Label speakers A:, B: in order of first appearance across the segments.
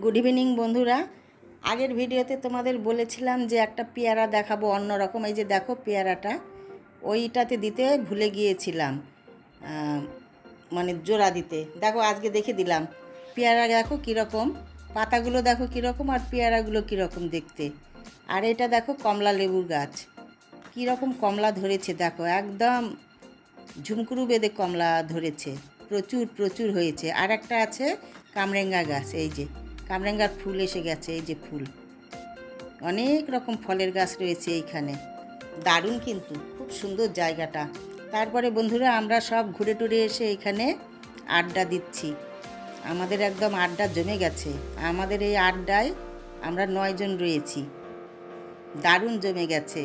A: Good evening বন্ধুরা। আগের ভিডিওতে তোমাদের বলেছিলাম যে একটা পেয়ারা দেখাবো অন্যরকম। এই যে দেখো পেয়ারাটা, ওইটাতে দিতে ভুলে গিয়েছিলাম, মানে জোড়া দিতে। দেখো আজকে দেখে দিলাম। পেয়ারা দেখো কীরকম, পাতাগুলো দেখো কীরকম, আর পেয়ারাগুলো কীরকম দেখতে। আর এটা দেখো কমলা লেবুর গাছ, কীরকম কমলা ধরেছে দেখো, একদম ঝুমকুরু বেঁধে কমলা ধরেছে, প্রচুর প্রচুর হয়েছে। আর একটা আছে কামরেঙ্গা গাছ, এই যে কামরেঙ্গার ফুল এসে গেছে, এই যে ফুল। অনেক রকম ফলের গাছ রয়েছে এইখানে, দারুণ কিন্তু, খুব সুন্দর জায়গাটা। তারপরে বন্ধুরা আমরা সব ঘুরে টুরে এসে এখানে আড্ডা দিচ্ছি। আমাদের একদম আড্ডা জমে গেছে। আমাদের এই আড্ডায় আমরা 9 জন রয়েছি, দারুণ জমে গেছে।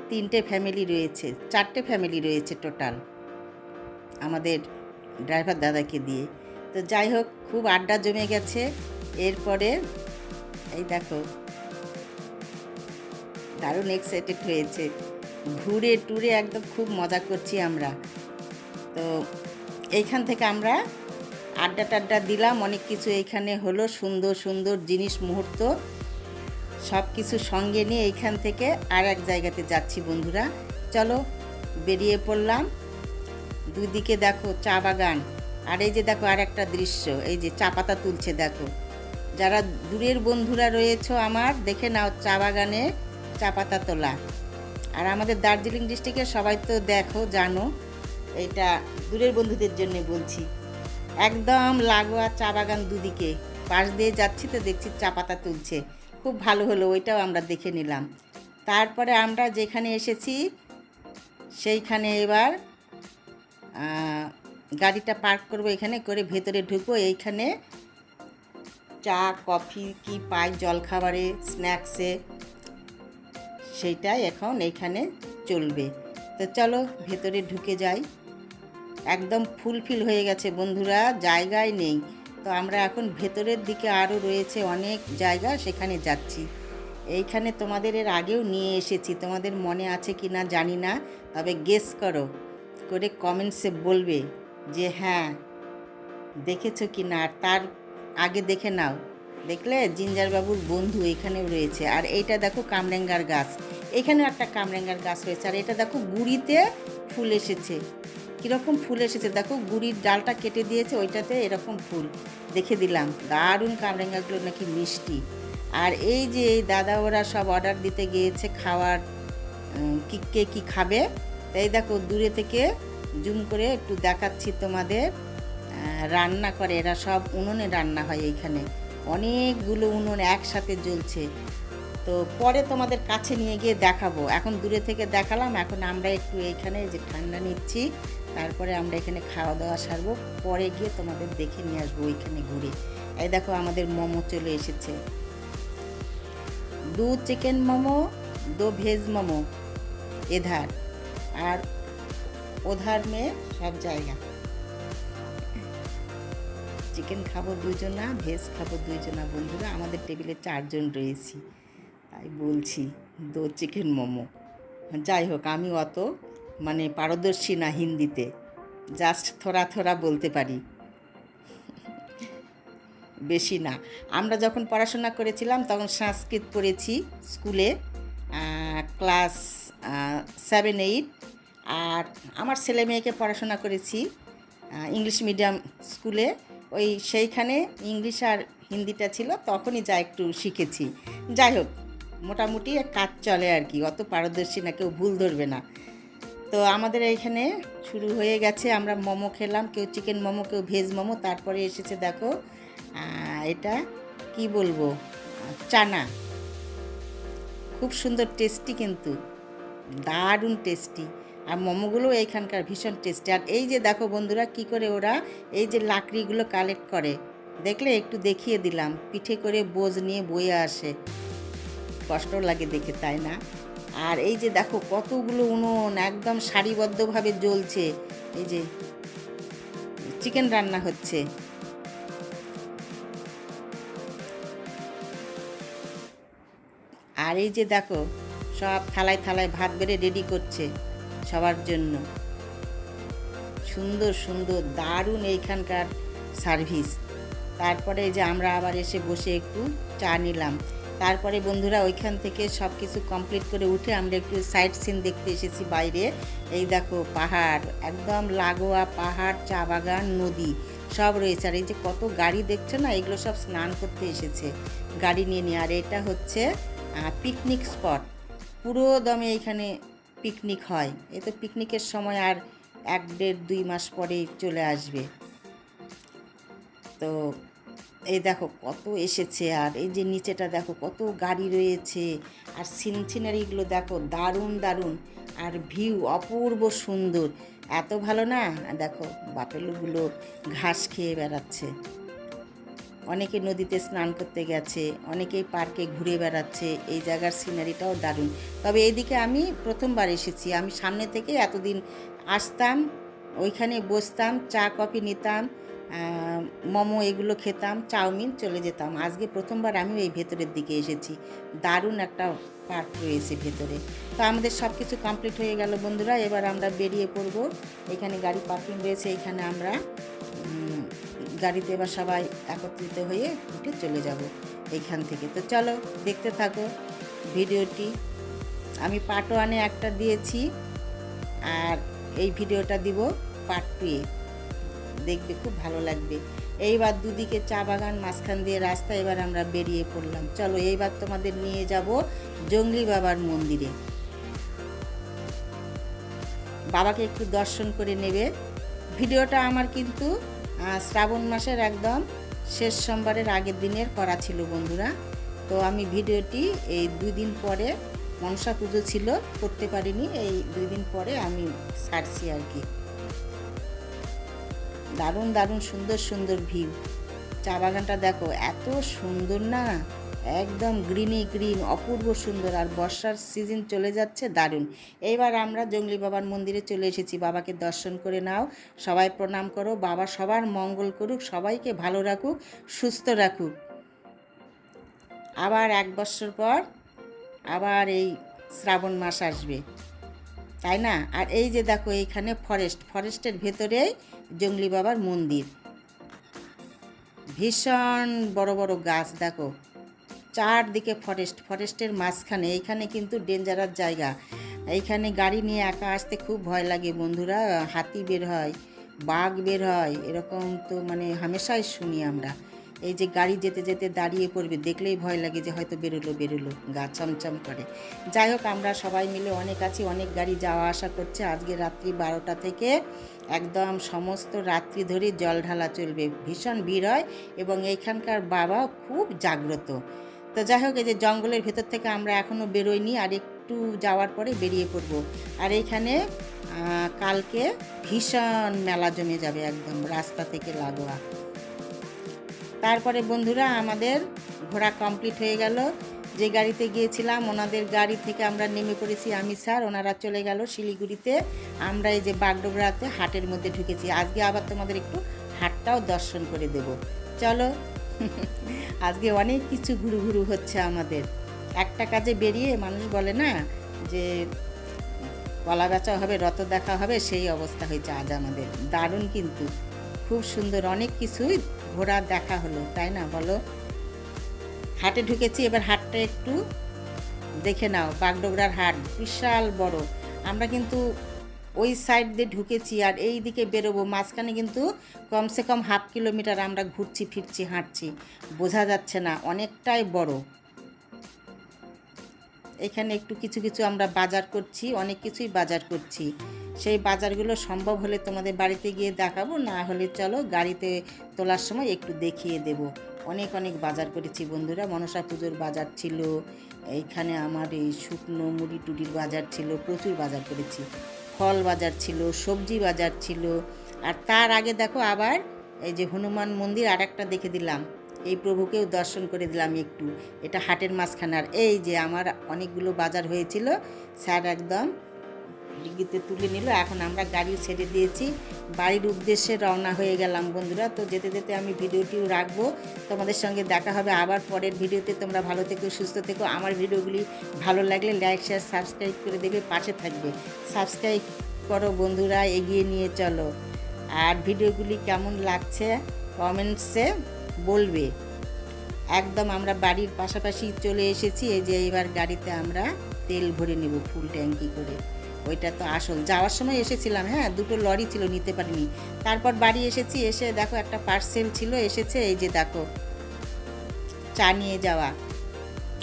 A: 3টে ফ্যামিলি রয়েছে, 4টে ফ্যামিলি রয়েছে টোটাল আমাদের ড্রাইভার দাদাকে দিয়ে। তো যাই হোক, খুব আড্ডা জমে গেছে। এরপরে এই দেখো দারুণ এক্সাইটেড হয়েছে, ঘুরে টুরে একদম খুব মজা করছি আমরা। তো এইখান থেকে আমরা আড্ডা টাড্ডা দিলাম, অনেক কিছু এইখানে হলো, সুন্দর সুন্দর জিনিস মুহূর্ত সব কিছু সঙ্গে নিয়ে এইখান থেকে আর এক জায়গাতে যাচ্ছি বন্ধুরা। চলো বেরিয়ে পড়লাম। দুই দিকে দেখো চা বাগান, আর এই যে দেখো আর একটা দৃশ্য, এই যে চা পাতা তুলছে দেখো। যারা দূরের বন্ধুরা রয়েছে আমার, দেখে নাও চা বাগানে চা পাতা তোলা। আর আমাদের দার্জিলিং ডিস্ট্রিক্টের সবাই তো দেখো, জানো, এটা দূরের বন্ধুদের জন্য বলছি। একদম লাগোয়া চা বাগান, দুদিকে পাশ দিয়ে যাচ্ছি তো দেখছি চা পাতা তুলছে, খুব ভালো হলো, ওইটাও আমরা দেখে নিলাম। তারপরে আমরা যেখানে এসেছি সেইখানে এবার গাড়িটা পার্ক করব, এখানে করে ভেতরে ঢুকবো। এইখানে চা কফি কি পাই জলখাবারে, স্ন্যাক্সে, সেইটাই এখন এইখানে চলবে। তো চলো ভেতরে ঢুকে যাই। একদম ফুলফিল হয়ে গেছে বন্ধুরা, জায়গায় নেই। তো আমরা এখন ভেতরের দিকে আরও রয়েছে অনেক জায়গা, সেখানে যাচ্ছি। এইখানে তোমাদের এর আগেও নিয়ে এসেছি, তোমাদের মনে আছে কি না জানি না, তবে গেস করো, করে কমেন্টসে বলবে যে হ্যাঁ দেখেছো কি না। আর তার আগে দেখে নাও, দেখলে জিঞ্জারবাবুর বন্ধু এখানেও রয়েছে। আর এইটা দেখো কামরেঙ্গার গাছ, এখানেও একটা কামরেঙ্গার গাছ রয়েছে। আর এটা দেখো গুড়িতে ফুল এসেছে, কীরকম ফুল এসেছে দেখো, গুড়ির ডালটা কেটে দিয়েছে, ওইটাতে এরকম ফুল দেখে দিলাম। দারুণ কামরেঙ্গাগুলো নাকি মিষ্টি। আর এই যে এই দাদা ওরা সব অর্ডার দিতে গিয়েছে খাওয়ার, কে কী খাবে। তাই দেখো দূরে থেকে জুম করে একটু দেখাচ্ছি তোমাদের। রান্না করে এরা, সব উনুনে রান্না হয় এইখানে, অনেকগুলো উনুন একসাথে জ্বলছে। তো পরে তোমাদের কাছে নিয়ে গিয়ে দেখাবো, এখন দূরে থেকে দেখালাম। এখন আমরা একটু এইখানে যে ঠান্ডা নিচ্ছি, তারপরে আমরা এখানে খাওয়া দাওয়া সারবো, পরে গিয়ে তোমাদের দেখে নিয়ে আসবো ওইখানে ঘুরে। এই দেখো আমাদের মোমো চলে এসেছে, 2 চিকেন মোমো, 2 ভেজ মোমো এধার, আর ওধার মেয়ে সব জায়গা। চিকেন খাবো 2 জনা, ভেজ খাবো 2 জনা বন্ধুরা। আমাদের টেবিলে 4 জন রয়েছি, তাই বলছি 2 চিকেন মোমো। যাই হোক, আমি অত মানে পারদর্শী না হিন্দিতে, জাস্ট থোড়া থোড়া বলতে পারি, বেশি না। আমরা যখন পড়াশোনা করেছিলাম তখন সংস্কৃত পড়েছি স্কুলে, ক্লাস 7, 8। আর আমার ছেলে মেয়েকে পড়াশোনা করেছি ইংলিশ মিডিয়াম স্কুলে, ওই সেইখানে ইংলিশ আর হিন্দিটা ছিল, তখনই যা একটু শিখেছি। যাই হোক, মোটামুটি কাজ চলে আর কি, অত পারদর্শী না, কেউ ভুল ধরবে না। তো আমাদের এইখানে শুরু হয়ে গেছে, আমরা মোমো খেলাম, কেউ চিকেন মোমো, কেউ ভেজ মোমো। তারপরে এসেছে দেখো এটা কি বলবো, চানা, খুব সুন্দর টেস্টি, কিন্তু দারুণ টেস্টি। আর মোমোগুলো এইখানকার ভীষণ টেস্টি। আর এই যে দেখো বন্ধুরা কি করে ওরা এই যে লাকড়িগুলো কালেক্ট করে, দেখলে একটু দেখিয়ে দিলাম, পিঠে করে বোঝ নিয়ে বয়ে আসে, কষ্ট লাগে দেখে, তাই না? আর এই যে দেখো কতগুলো উনুন একদম সারিবদ্ধভাবে জ্বলছে, এই যে চিকেন রান্না হচ্ছে। আর এই যে দেখো সব থালায় থালায় ভাত বেড়ে রেডি করছে সবার জন্য, সুন্দর সুন্দর দারুণ এইখানকার সার্ভিস। তারপরে এই যে আমরা আবার এসে বসে একটু চা নিলাম। তারপরে বন্ধুরা ওইখান থেকে সব কিছু কমপ্লিট করে উঠে আমরা একটু সাইট সিন দেখতে এসেছি বাইরে। এই দেখো পাহাড়, একদম লাগোয়া পাহাড়, চা বাগান, নদী সব রয়েছে। আর এই যে কত গাড়ি দেখছো না, এগুলো সব স্নান করতে এসেছে গাড়ি নিয়ে নিয়ে। আর এটা হচ্ছে পিকনিক স্পট, পুরো দমে এইখানে পিকনিক হয়। এই তো পিকনিকের সময় আর 1-1.5-2 মাস পরেই চলে আসবে। তো এই দেখো কত এসেছে। আর এই যে নিচেটা দেখো কত গাড়ি রয়েছে। আর সিনারিগুলো দেখো দারুণ দারুণ, আর ভিউ অপূর্ব সুন্দর, এত ভালো না। দেখো বাপেলুগুলো ঘাস খেয়ে বেড়াচ্ছে, অনেকে নদীতে স্নান করতে গেছে, অনেকেই পার্কে ঘুরে বেড়াচ্ছে। এই জায়গার সিনারিটাও দারুণ। তবে এইদিকে আমি প্রথমবার এসেছি। আমি সামনে থেকে এতদিন আসতাম, ওইখানে বসতাম, চা কফি নিতাম, মোমো এগুলো খেতাম, চাউমিন, চলে যেতাম। আজকে প্রথমবার আমি এই ভেতরের দিকে এসেছি। দারুণ একটা পার্ক রয়েছে ভেতরে। তো আমাদের সব কিছু কমপ্লিট হয়ে গেল বন্ধুরা। এবার আমরা বেরিয়ে পড়ব। এখানে গাড়ি পার্কিং রয়েছে, এখানে আমরা গাড়িতে এবার সবাই একত্রিত হয়ে উঠে চলে যাব এইখান থেকে। তো চলো দেখতে থাকো ভিডিওটি। আমি পার্ট 1-এ একটা দিয়েছি, আর এই ভিডিওটা দিব পার্ট 2-এ, দেখবে খুব ভালো লাগবে। এইবার দুদিকে চা বাগান, মাঝখান দিয়ে রাস্তা। এবার আমরা বেরিয়ে পড়লাম। চলো এইবার তোমাদের নিয়ে যাব জঙ্গলি বাবার মন্দিরে। বাবাকে একটু দর্শন করে নেবে। ভিডিওটা আমার কিন্তু শ্রাবণ মাসের একদম শেষ সোমবারের আগের দিনের করা ছিল বন্ধুরা। তো আমি ভিডিওটি এই 2 দিন পরে, মনসা পুজো ছিল, করতে পারিনি, এই 2 দিন পরে আমি ছাড়ছি আর কি। দারুণ দারুণ সুন্দর সুন্দর ভিউ। চা বাগানটা দেখো এত সুন্দর না, একদম গ্রিনই গ্রিন, অপূর্ব সুন্দর। আর বর্ষার সিজন চলে যাচ্ছে, দারুণ। এইবার আমরা জঙ্গলি বাবার মন্দিরে চলে এসেছি। বাবাকে দর্শন করে নাও, সবাই প্রণাম করো। বাবা সবার মঙ্গল করুক, সবাইকে ভালো রাখুক, সুস্থ রাখুক। আবার 1 বছর পর আবার এই শ্রাবণ মাস আসবে, তাই না? আর এই যে দেখো এইখানে ফরেস্টের ভেতরেই জঙ্গলি বাবার মন্দির। ভীষণ বড় বড় গাছ দেখো, চারদিকে ফরেস্টের মাঝখানে। এইখানে কিন্তু ডেঞ্জারাস জায়গা, এইখানে গাড়ি নিয়ে একা আসতে খুব ভয় লাগে বন্ধুরা। হাতি বের হয়, বাঘ বের হয়, এরকম তো মানে হামেশাই শুনি আমরা। এই যে গাড়ি যেতে যেতে দাঁড়িয়ে পড়বে, দেখলেই ভয় লাগে যে হয়তো বেরোলো, গা চমচম করে। যাই হোক, আমরা সবাই মিলে অনেক আছি, অনেক গাড়ি যাওয়া আসা করছে। আজকে রাত্রি 12টা থেকে একদম সমস্ত রাত্রি ধরে জল ঢালা চলবে, ভীষণ ভিড় হয়, এবং এইখানকার বাবা খুব জাগ্রত। তো যাই হোক, এই যে জঙ্গলের ভেতর থেকে আমরা এখনও বেরোইনি, আর একটু যাওয়ার পরে বেরিয়ে পড়ব। আর এইখানে কালকে ভীষণ মেলা জমে যাবে, একদম রাস্তা থেকে লাগোয়া। তারপরে বন্ধুরা আমাদের ঘোরা কমপ্লিট হয়ে গেল। যে গাড়িতে গিয়েছিলাম ওনাদের গাড়ি থেকে আমরা নেমে পড়েছি আমি স্যার, ওনারা চলে গেল শিলিগুড়িতে। আমরা এই যে বাগডোগরাতে হাটের মধ্যে ঢুকেছি। আজকে আবার তোমাদের একটু হাটটাও দর্শন করে দেব, চলো। আজকে অনেক কিছু ঘুরু হচ্ছে আমাদের। একটা কাজে বেরিয়ে মানুষ বলে না যে কলা বেচা হবে, রত দেখা হবে, সেই অবস্থা হয়েছে আজ আমাদের। দারুণ কিন্তু, খুব সুন্দর, অনেক কিছুই ঘোরা দেখা হলো, তাই না বলো? হাটে ঢুকেছি, এবার হাটটা একটু দেখে নাও। বাগডোগরার হাট বিশাল বড়। আমরা কিন্তু ওই সাইড দিয়ে ঢুকেছি, আর এই দিকে বেরোবো, মাঝখানে কিন্তু কমসে কম 1/2 কিলোমিটার আমরা ঘুরছি ফিরছি হাঁটছি, বোঝা যাচ্ছে না, অনেকটাই বড়। এখানে একটু কিছু কিছু আমরা বাজার করছি, অনেক কিছুই বাজার করছি। সেই বাজারগুলো সম্ভব হলে তোমাদের বাড়িতে গিয়ে দেখাবো, না হলে চলো গাড়িতে তোলার সময় একটু দেখিয়ে দেব। অনেক অনেক বাজার করেছি বন্ধুরা। মনসা পুজোর বাজার ছিল, এইখানে আমার এই শুকনো মুড়ি টুটির বাজার ছিল, প্রচুর বাজার করেছি। ফল বাজার ছিল, সবজি বাজার ছিল। আর তার আগে দেখো আবার এই যে হনুমান মন্দির আর একটা দেখে দিলাম, এই প্রভুকেও দর্শন করে দিলাম একটু। এটা হাটের মাঝখানে। আর এই যে আমার অনেকগুলো বাজার হয়েছিল, স্যার একদম ডিগিতে তুলে নিল। এখন আমরা গাড়ি ছেড়ে দিয়েছি, বাড়ির উদ্দেশ্যে রওনা হয়ে গেলাম বন্ধুরা। তো যেতে যেতে আমি ভিডিওটিও রাখবো, তোমাদের সঙ্গে দেখা হবে আবার পরের ভিডিওতে। তোমরা ভালো থেকো, সুস্থ থেকো। আমার ভিডিওগুলি ভালো লাগলে লাইক শেয়ার সাবস্ক্রাইব করে দেবে, পাশে থাকবে। সাবস্ক্রাইব করো বন্ধুরা, এগিয়ে নিয়ে চলো। আর ভিডিওগুলি কেমন লাগছে কমেন্টসে বলবে। একদম আমরা বাড়ির পাশাপাশি চলে এসেছি। এই যে এবার গাড়িতে আমরা তেল ভরে নেব ফুল ট্যাঙ্কি করে। ওইটা তো আসল। যাওয়ার সময় এসেছিলাম, হ্যাঁ, দুটো লরি ছিল, নিতে পারিনি। তারপর বাড়ি এসেছি, এসে দেখো একটা পার্সেল ছিল এসেছে। এই যে দেখো চা নিয়ে যাওয়া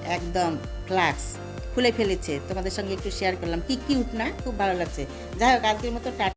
A: একদম ফ্লাক্স খুলে ফেলেছে। তোমাদের সঙ্গে একটু শেয়ার করলাম, কি কিউট না, খুব ভালো লাগছে। যাই হোক, আজকের মতো টাটা।